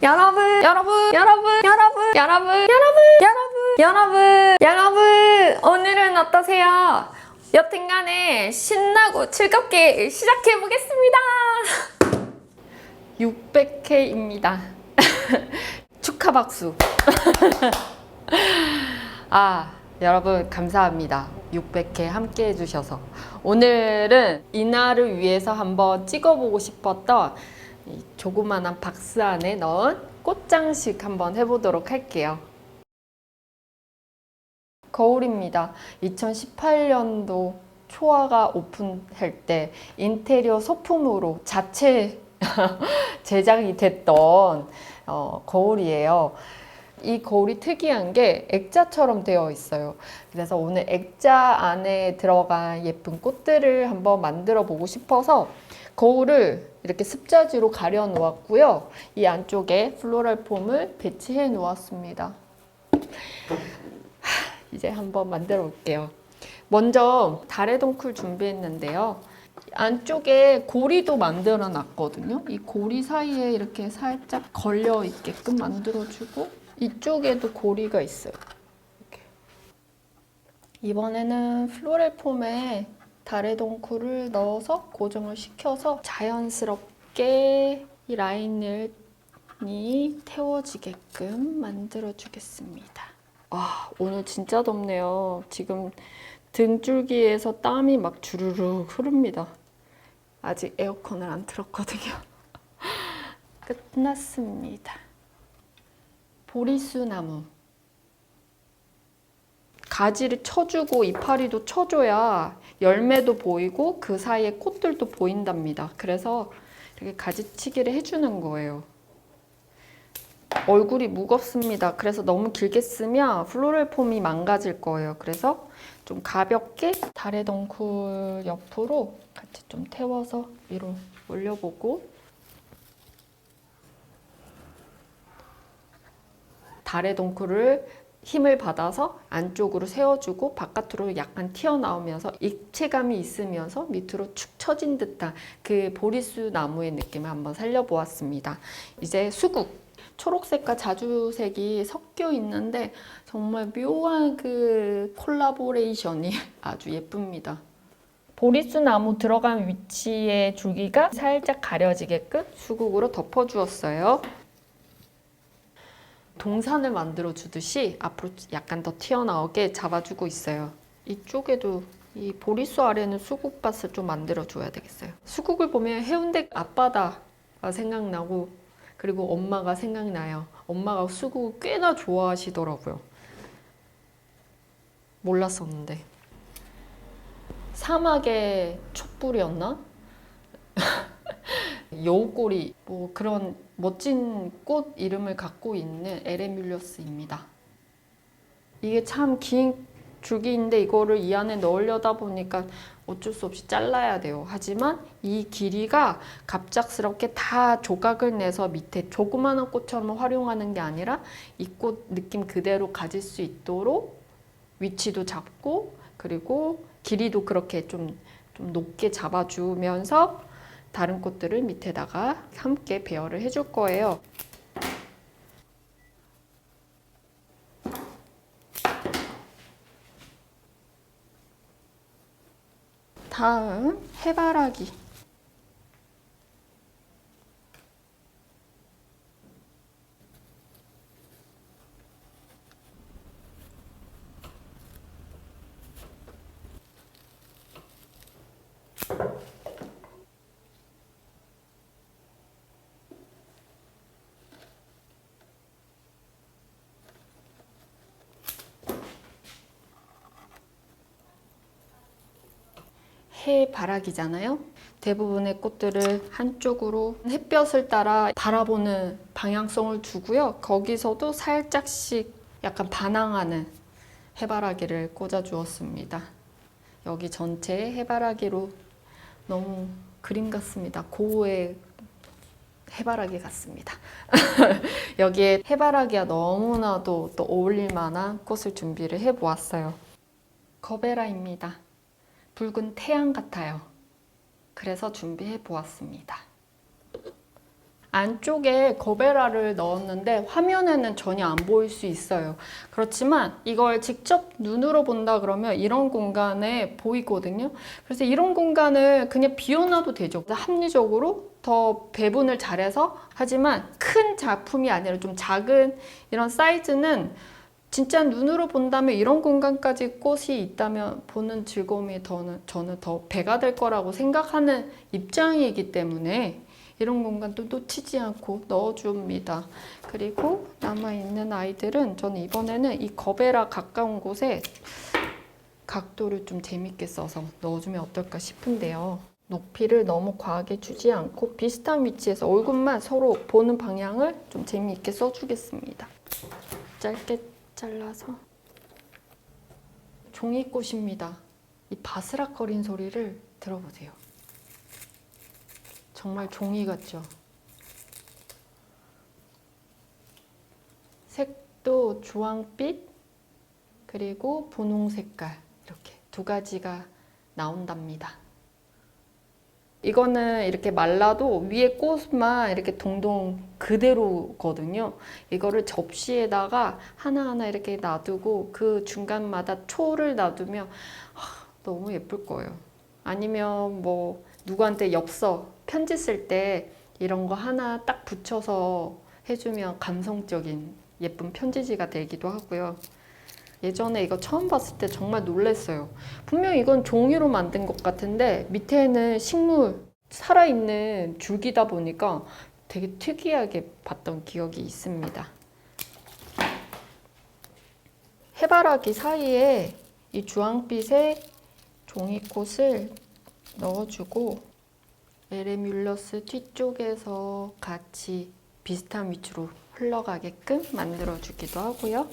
여러분, 여러분, 여러분, 여러분, 여러분, 여러분, 여러분, 여러분, 여러분, 오늘은 어떠세요? 여튼간에 신나고 즐겁게 시작해보겠습니다. 600K입니다. 축하 박수. 여러분 감사합니다. 600K 함께 해주셔서. 오늘은 이날을 위해서 한번 찍어보고 싶었던 이 조그만한 박스 안에 넣은 꽃장식 한번 해보도록 할게요. 거울입니다. 2018년도 초아가 오픈할 때 인테리어 소품으로 자체 제작이 됐던 거울이에요. 이 거울이 특이한 게 액자처럼 되어 있어요. 그래서 오늘 액자 안에 들어간 예쁜 꽃들을 한번 만들어 보고 싶어서 거울을 이렇게 습자지로 가려 놓았고요. 이 안쪽에 플로럴 폼을 배치해 놓았습니다. 이제 한번 만들어 볼게요. 먼저 달의 동쿨 준비했는데요. 안쪽에 고리도 만들어 놨거든요. 이 고리 사이에 이렇게 살짝 걸려 있게끔 만들어 주고, 이쪽에도 고리가 있어요. 이렇게. 이번에는 플로럴 폼에 달의 동쿨을 넣어서 고정을 시켜서 자연스럽게 이 라인을 태워지게끔 만들어 주겠습니다. 와, 오늘 진짜 덥네요. 지금 등줄기에서 땀이 막 주르륵 흐릅니다. 아직 에어컨을 안 틀었거든요. 끝났습니다. 보리수 나무. 가지를 쳐주고 이파리도 쳐줘야 열매도 보이고 그 사이에 꽃들도 보인답니다. 그래서 이렇게 가지치기를 해주는 거예요. 얼굴이 무겁습니다. 그래서 너무 길게 쓰면 플로럴 폼이 망가질 거예요. 그래서 좀 가볍게 달의 덩쿨 옆으로 같이 좀 태워서 위로 올려보고, 달의 덩쿨을 힘을 받아서 안쪽으로 세워주고 바깥으로 약간 튀어나오면서 입체감이 있으면서 밑으로 축 처진 듯한 그 보리수 나무의 느낌을 한번 살려보았습니다. 이제 수국. 초록색과 자주색이 섞여 있는데 정말 묘한 그 콜라보레이션이 아주 예쁩니다. 보리수 나무 들어간 위치의 줄기가 살짝 가려지게끔 수국으로 덮어주었어요. 동산을 만들어 주듯이 앞으로 약간 더 튀어나오게 잡아주고 있어요. 이쪽에도 이 보리수 아래는 수국밭을 좀 만들어 줘야 되겠어요. 수국을 보면 해운대 앞바다가 생각나고, 그리고 엄마가 생각나요. 엄마가 수국을 꽤나 좋아하시더라고요. 몰랐었는데. 사막의 촛불이었나? 여우꼬리, 뭐 그런 멋진 꽃 이름을 갖고 있는 에레뮬리어스입니다. 이게 참 긴 줄기인데 이거를 이 안에 넣으려다 보니까 어쩔 수 없이 잘라야 돼요. 하지만 이 길이가 갑작스럽게 다 조각을 내서 밑에 조그마한 꽃처럼 활용하는 게 아니라 이 꽃 느낌 그대로 가질 수 있도록 위치도 잡고, 그리고 길이도 그렇게 좀 높게 잡아주면서 다른 꽃들을 밑에다가 함께 배열을 해줄 거예요. 다음 해바라기. 해바라기잖아요. 대부분의 꽃들을 한쪽으로 햇볕을 따라 바라보는 방향성을 두고요. 거기서도 살짝씩 약간 반항하는 해바라기를 꽂아 주었습니다. 여기 전체에 해바라기로 너무 그림 같습니다. 고우의 해바라기 같습니다. 여기에 해바라기가 너무나도 또 어울릴 만한 꽃을 준비를 해 보았어요. 거베라입니다. 붉은 태양 같아요. 그래서 준비해 보았습니다. 안쪽에 거베라를 넣었는데 화면에는 전혀 안 보일 수 있어요. 그렇지만 이걸 직접 눈으로 본다 그러면 이런 공간에 보이거든요. 그래서 이런 공간을 그냥 비워놔도 되죠. 합리적으로 더 배분을 잘해서, 하지만 큰 작품이 아니라 좀 작은 이런 사이즈는 진짜 눈으로 본다면 이런 공간까지 꽃이 있다면 보는 즐거움이 저는 더 배가 될 거라고 생각하는 입장이기 때문에 이런 공간도 놓치지 않고 넣어줍니다. 그리고 남아있는 아이들은 저는 이번에는 이 거베라 가까운 곳에 각도를 좀 재밌게 써서 넣어주면 어떨까 싶은데요. 높이를 너무 과하게 주지 않고 비슷한 위치에서 얼굴만 서로 보는 방향을 좀 재미있게 써주겠습니다. 짧게 잘라서. 종이꽃입니다. 이 바스락거린 소리를 들어보세요. 정말 종이 같죠? 색도 주황빛 그리고 분홍 색깔 이렇게 두 가지가 나온답니다. 이거는 이렇게 말라도 위에 꽃만 이렇게 동동 그대로거든요. 이거를 접시에다가 하나하나 이렇게 놔두고 그 중간마다 초를 놔두면 너무 예쁠 거예요. 아니면 뭐 누구한테 엽서, 편지 쓸 때 이런 거 하나 딱 붙여서 해주면 감성적인 예쁜 편지지가 되기도 하고요. 예전에 이거 처음 봤을 때 정말 놀랐어요. 분명 이건 종이로 만든 것 같은데 밑에는 식물, 살아있는 줄기다 보니까 되게 특이하게 봤던 기억이 있습니다. 해바라기 사이에 이 주황빛의 종이꽃을 넣어주고 에레뮬러스 뒤쪽에서 같이 비슷한 위치로 흘러가게끔 만들어주기도 하고요.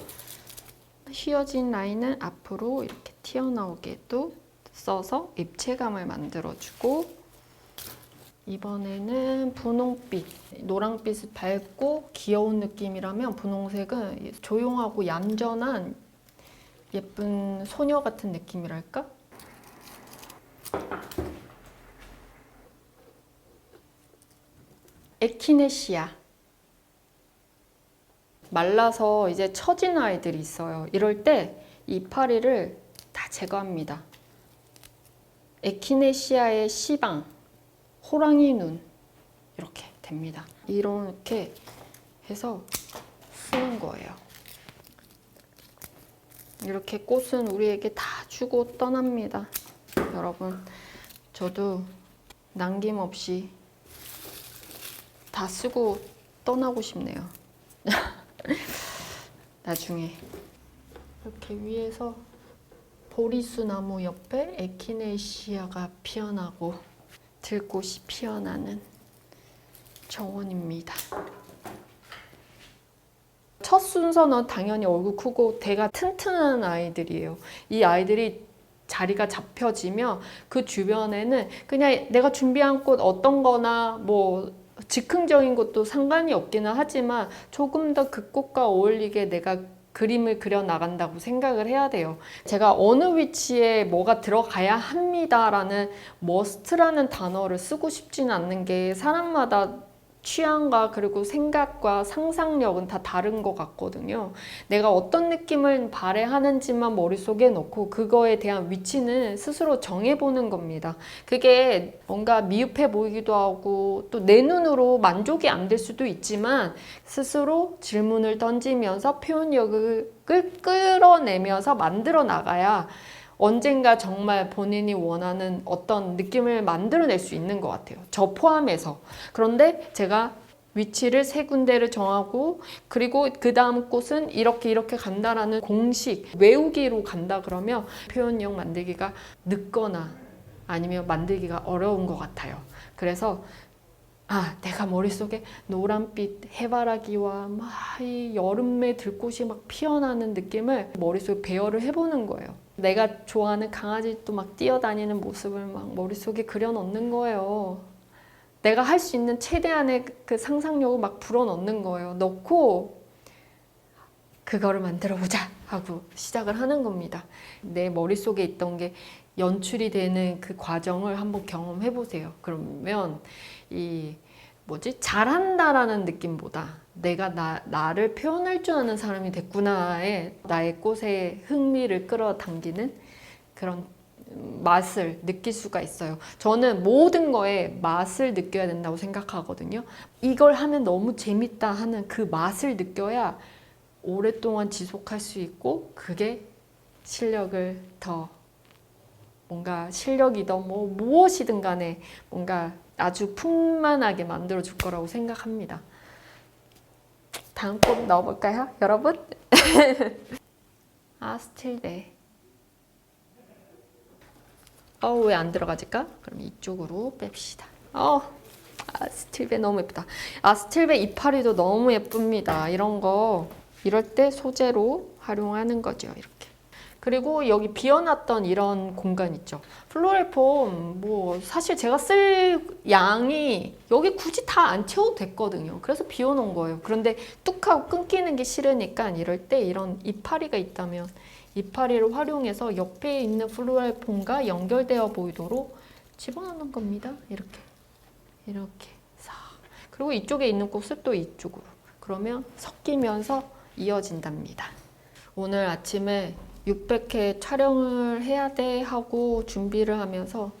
휘어진 라인은 앞으로 이렇게 튀어나오게도 써서 입체감을 만들어주고, 이번에는 분홍빛, 노랑빛을 밝고 귀여운 느낌이라면 분홍색은 조용하고 얌전한 예쁜 소녀 같은 느낌이랄까? 에키네시아. 말라서 이제 처진 아이들이 있어요. 이럴 때 이파리를 다 제거합니다. 에키네시아의 시방, 호랑이 눈 이렇게 됩니다. 이렇게 해서 쓰는 거예요. 이렇게 꽃은 우리에게 다 주고 떠납니다. 여러분, 저도 남김없이 다 쓰고 떠나고 싶네요. 나중에 이렇게 위에서 보리수 나무 옆에 에키네시아가 피어나고 들꽃이 피어나는 정원입니다. 첫 순서는 당연히 얼굴 크고 대가 튼튼한 아이들이에요. 이 아이들이 자리가 잡혀지면 그 주변에는 그냥 내가 준비한 꽃 어떤 거나 뭐 즉흥적인 것도 상관이 없기는 하지만 조금 더 그 꽃과 어울리게 내가 그림을 그려 나간다고 생각을 해야 돼요. 제가 어느 위치에 뭐가 들어가야 합니다라는 머스트라는 단어를 쓰고 싶지는 않는 게 사람마다 취향과 그리고 생각과 상상력은 다 다른 것 같거든요. 내가 어떤 느낌을 발휘하는지만 머릿속에 넣고 그거에 대한 위치는 스스로 정해보는 겁니다. 그게 뭔가 미흡해 보이기도 하고 또 내 눈으로 만족이 안 될 수도 있지만 스스로 질문을 던지면서 표현력을 끌어내면서 만들어 나가야 언젠가 정말 본인이 원하는 어떤 느낌을 만들어낼 수 있는 것 같아요. 저 포함해서. 그런데 제가 위치를 세 군데를 정하고 그리고 그 다음 꽃은 이렇게 간다라는 공식, 외우기로 간다 그러면 표현력 만들기가 늦거나 아니면 만들기가 어려운 것 같아요. 그래서 내가 머릿속에 노란빛 해바라기와 막 이 여름에 들꽃이 막 피어나는 느낌을 머릿속에 배열을 해보는 거예요. 내가 좋아하는 강아지도 막 뛰어다니는 모습을 막 머릿속에 그려넣는 거예요. 내가 할 수 있는 최대한의 그 상상력을 막 불어넣는 거예요. 넣고 그거를 만들어보자 하고 시작을 하는 겁니다. 내 머릿속에 있던 게 연출이 되는 그 과정을 한번 경험해 보세요. 그러면 이 잘한다라는 느낌보다 내가 나를 표현할 줄 아는 사람이 됐구나에 나의 꽃에 흥미를 끌어당기는 그런 맛을 느낄 수가 있어요. 저는 모든 거에 맛을 느껴야 된다고 생각하거든요. 이걸 하면 너무 재밌다 하는 그 맛을 느껴야 오랫동안 지속할 수 있고 그게 실력을 더 뭔가 실력이든 무엇이든 간에 뭔가 아주 풍만하게 만들어 줄 거라고 생각합니다. 다음 곡 넣어볼까요, 여러분? 아스틸베. 왜 안 들어가질까? 그럼 이쪽으로 뺍시다. 아스틸베 너무 예쁘다. 아스틸베 이파리도 너무 예쁩니다. 이런 거 이럴 때 소재로 활용하는 거죠. 이렇게. 그리고 여기 비워놨던 이런 공간 있죠. 플로레폼 사실 제가 쓸 양이 여기 굳이 다 안 채워도 됐거든요. 그래서 비워놓은 거예요. 그런데 뚝 하고 끊기는 게 싫으니까 이럴 때 이런 이파리가 있다면 이파리를 활용해서 옆에 있는 플로레폼과 연결되어 보이도록 집어넣는 겁니다. 이렇게 싹. 그리고 이쪽에 있는 꽃을 또 이쪽으로. 그러면 섞이면서 이어진답니다. 오늘 아침에 600회 촬영을 해야 돼 하고 준비를 하면서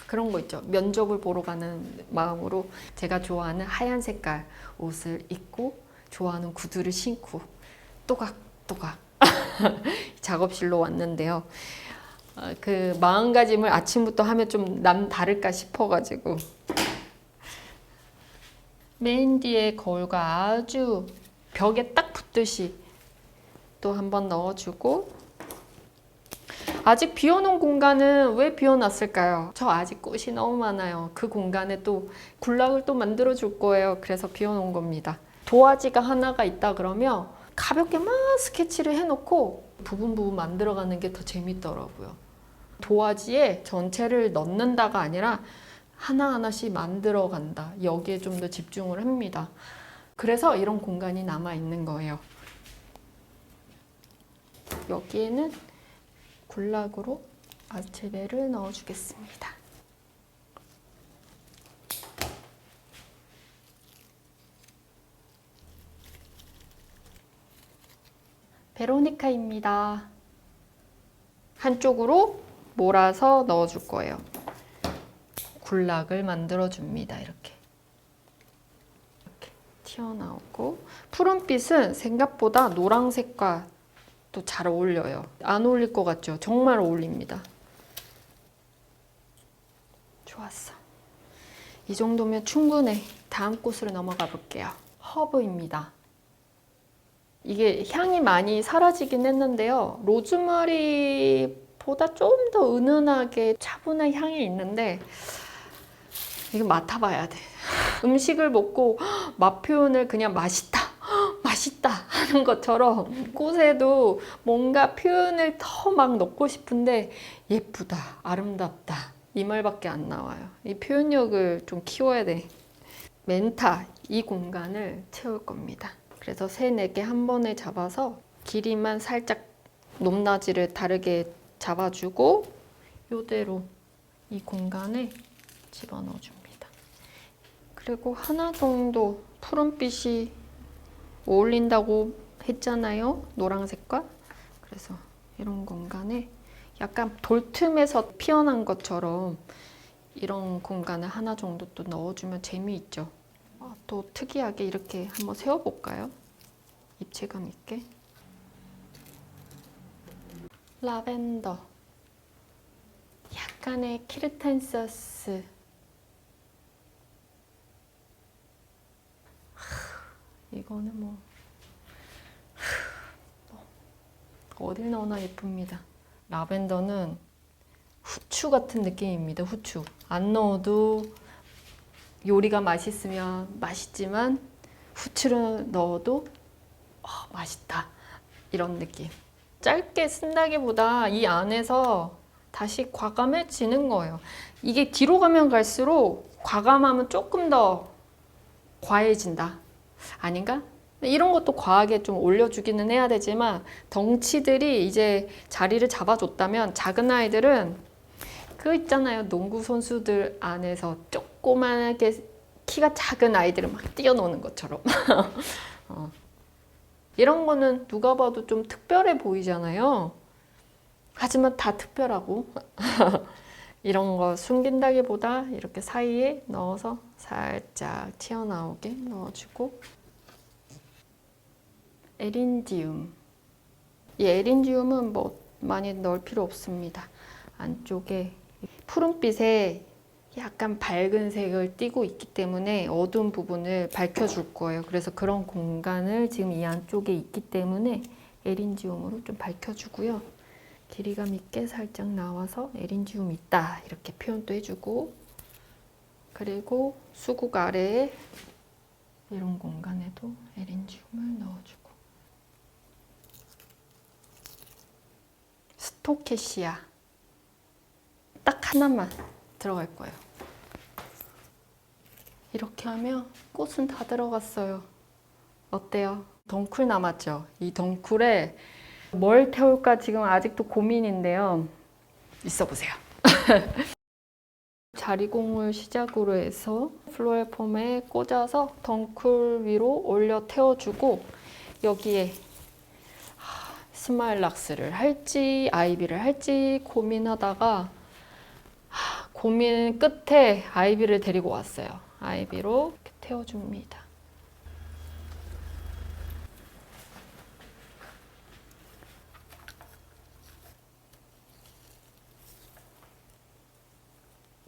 그런 거 있죠. 면접을 보러 가는 마음으로 제가 좋아하는 하얀 색깔 옷을 입고 좋아하는 구두를 신고 또각또각 작업실로 왔는데요. 그 마음가짐을 아침부터 하면 좀 남다를까 싶어가지고 메인디의 거울과 아주 벽에 딱 붙듯이 또 한번 넣어주고 아직 비워놓은 공간은 왜 비워놨을까요? 저 아직 꽃이 너무 많아요. 그 공간에 또 굴락을 또 만들어 줄 거예요. 그래서 비워놓은 겁니다. 도화지가 하나가 있다 그러면 가볍게 막 스케치를 해놓고 부분 만들어가는 게 더 재밌더라고요. 도화지에 전체를 넣는다가 아니라 하나하나씩 만들어간다. 여기에 좀 더 집중을 합니다. 그래서 이런 공간이 남아있는 거예요. 여기에는 굴락으로 아스틸베를 넣어주겠습니다. 베로니카입니다. 한쪽으로 몰아서 넣어줄 거예요. 굴락을 만들어줍니다. 이렇게 튀어나오고 푸른빛은 생각보다 노란색과 또 잘 어울려요. 안 어울릴 것 같죠? 정말 어울립니다. 좋았어. 이 정도면 충분해. 다음 꽃으로 넘어가 볼게요. 허브입니다. 이게 향이 많이 사라지긴 했는데요. 로즈마리보다 좀 더 은은하게 차분한 향이 있는데 이거 맡아봐야 돼. 음식을 먹고 맛 표현을 그냥 맛있다 하는 것처럼 꽃에도 뭔가 표현을 더 막 넣고 싶은데 예쁘다, 아름답다 이 말밖에 안 나와요. 이 표현력을 좀 키워야 돼. 멘타 이 공간을 채울 겁니다. 그래서 3, 4개 한 번에 잡아서 길이만 살짝 높낮이를 다르게 잡아주고 이대로 이 공간에 집어넣어 줍니다. 그리고 하나 정도 푸른빛이 어울린다고 했잖아요. 노란색과. 그래서 이런 공간에 약간 돌틈에서 피어난 것처럼 이런 공간을 하나 정도 또 넣어주면 재미있죠. 또 특이하게 이렇게 한번 세워볼까요? 입체감 있게. 라벤더. 약간의 키르탄서스. 이거는 어딜 넣어나 예쁩니다. 라벤더는 후추 같은 느낌입니다. 후추. 안 넣어도 요리가 맛있으면 맛있지만 후추를 넣어도 맛있다. 이런 느낌. 짧게 쓴다기보다 이 안에서 다시 과감해지는 거예요. 이게 뒤로 가면 갈수록 과감하면 조금 더 과해진다. 아닌가? 이런 것도 과하게 좀 올려주기는 해야 되지만 덩치들이 이제 자리를 잡아줬다면 작은 아이들은 그 있잖아요. 농구 선수들 안에서 조그만하게 키가 작은 아이들은 막 뛰어노는 것처럼. 이런 거는 누가 봐도 좀 특별해 보이잖아요. 하지만 다 특별하고 이런 거 숨긴다기보다 이렇게 사이에 넣어서 살짝 튀어나오게 넣어주고, 에린지움. 이 에린지움은 뭐 많이 넣을 필요 없습니다. 안쪽에 푸른빛에 약간 밝은 색을 띠고 있기 때문에 어두운 부분을 밝혀줄 거예요. 그래서 그런 공간을 지금 이 안쪽에 있기 때문에 에린지움으로 좀 밝혀주고요. 길이감 있게 살짝 나와서 에린지움 있다 이렇게 표현도 해주고, 그리고 수국 아래에 이런 공간에도 에린지움을 넣어주고, 스토케시아 딱 하나만 들어갈 거예요. 이렇게 하면 꽃은 다 들어갔어요. 어때요? 덩쿨 남았죠? 이 덩쿨에 뭘 태울까 지금 아직도 고민인데요. 있어 보세요. 자리공을 시작으로 해서 플로럴 폼에 꽂아서 덩쿨 위로 올려 태워주고, 여기에 스마일락스를 할지 아이비를 할지 고민하다가 고민 끝에 아이비를 데리고 왔어요. 아이비로 이렇게 태워줍니다.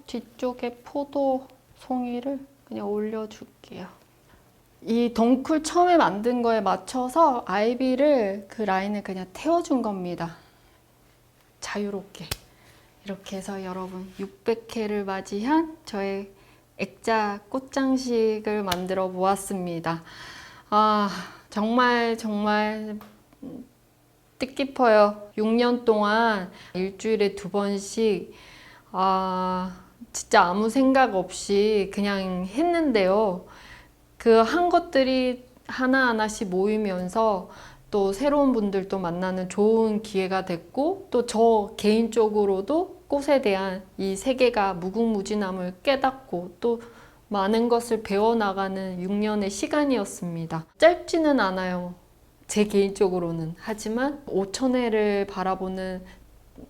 뒤쪽에 포도 송이를 그냥 올려줄게요. 이 덩쿨 처음에 만든 거에 맞춰서 아이비를 그 라인을 그냥 태워준 겁니다. 자유롭게. 이렇게 해서 여러분 600회를 맞이한 저의 액자 꽃장식을 만들어 보았습니다. 정말 뜻깊어요. 6년 동안 일주일에 2번씩 진짜 아무 생각 없이 그냥 했는데요. 그 한 것들이 하나하나씩 모이면서 또 새로운 분들도 만나는 좋은 기회가 됐고, 또 저 개인적으로도 꽃에 대한 이 세계가 무궁무진함을 깨닫고 또 많은 것을 배워나가는 6년의 시간이었습니다. 짧지는 않아요. 제 개인적으로는. 하지만 5,000회를 바라보는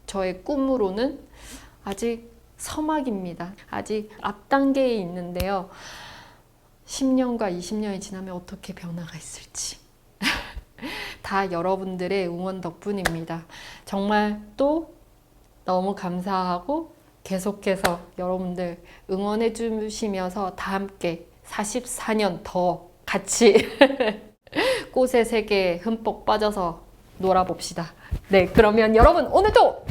저의 꿈으로는 아직 서막입니다. 아직 앞 단계에 있는데요. 10년과 20년이 지나면 어떻게 변화가 있을지 다 여러분들의 응원 덕분입니다. 정말 또 너무 감사하고, 계속해서 여러분들 응원해 주시면서 다 함께 44년 더 같이 꽃의 세계에 흠뻑 빠져서 놀아봅시다. 네, 그러면 여러분 오늘도